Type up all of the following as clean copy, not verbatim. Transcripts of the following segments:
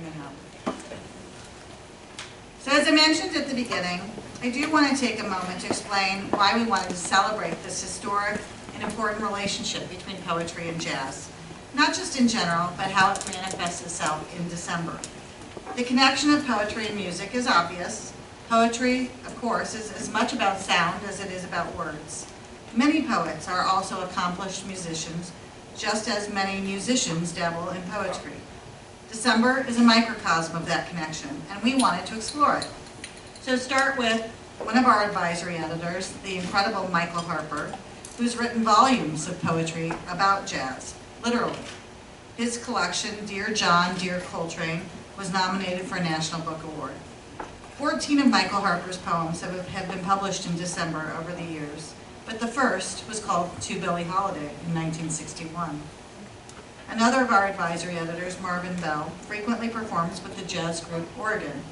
coming up. So as I mentioned at the beginning, I do want to take a moment to explain why we wanted to celebrate this historic and important relationship between poetry and jazz. Not just in general, but how it manifests itself in December. The connection of poetry and music is obvious. Poetry, of course, is as much about sound as it is about words. Many poets are also accomplished musicians, just as many musicians dabble in poetry. December is a microcosm of that connection, and we wanted to explore it. So start with one of our advisory editors, the incredible Michael Harper, who's written volumes of poetry about jazz, literally. His collection, Dear John, Dear Coltrane, was nominated for a National Book Award. 14 of Michael Harper's poems have been published in December over the years, but the first was called To Billie Holiday in 1961. Another of our advisory editors, Marvin Bell, frequently performs with the jazz group Oregon.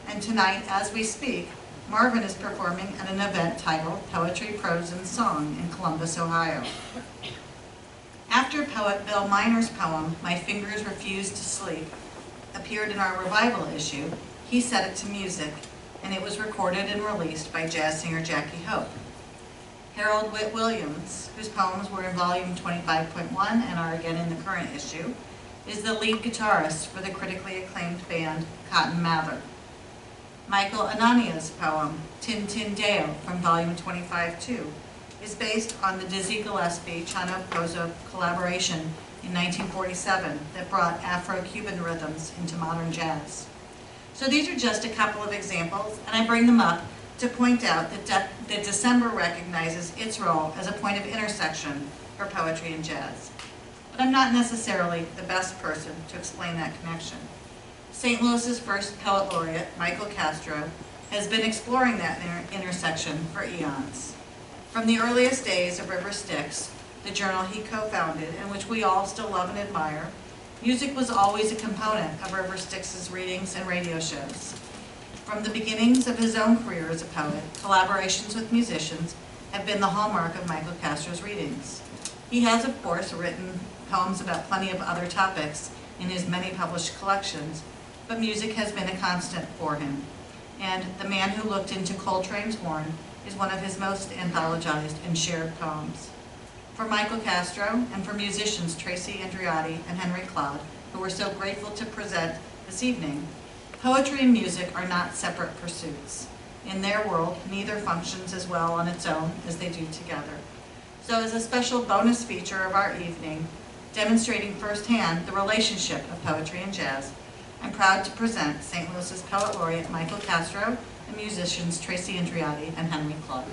And tonight, as we speak, Marvin is performing at an event titled Poetry, Prose, and Song in Columbus, Ohio. After poet Bill Miner's poem, My Fingers Refuse to Sleep, appeared in our revival issue, he set it to music, and it was recorded and released by jazz singer Jackie Hope. Harold Witt Williams, whose poems were in volume 25.1 and are again in the current issue, is the lead guitarist for the critically acclaimed band Cotton Mather. Michael Anania's poem, Tin Tin Deo, from volume 25.2, is based on the Dizzy Gillespie-Chano Pozo collaboration in 1947 that brought Afro-Cuban rhythms into modern jazz. So these are just a couple of examples, and I bring them up to point out that December recognizes its role as a point of intersection for poetry and jazz. But I'm not necessarily the best person to explain that connection. St. Louis's first poet laureate, Michael Castro, has been exploring that intersection for eons. From the earliest days of River Styx, the journal he co-founded and which we all still love and admire, music was always a component of River Styx's readings and radio shows. From the beginnings of his own career as a poet, collaborations with musicians have been the hallmark of Michael Castro's readings. He has, of course, written poems about plenty of other topics in his many published collections, but music has been a constant for him. And The Man Who Looked Into Coltrane's Horn is one of his most anthologized and shared poems. For Michael Castro, and for musicians Tracy Andreotti and Henry Cloud, who we're so grateful to present this evening, poetry and music are not separate pursuits. In their world, neither functions as well on its own as they do together. So as a special bonus feature of our evening, demonstrating firsthand the relationship of poetry and jazz, I'm proud to present St. Louis's Poet Laureate Michael Castro and musicians Tracy Andreotti and Henry Cloud.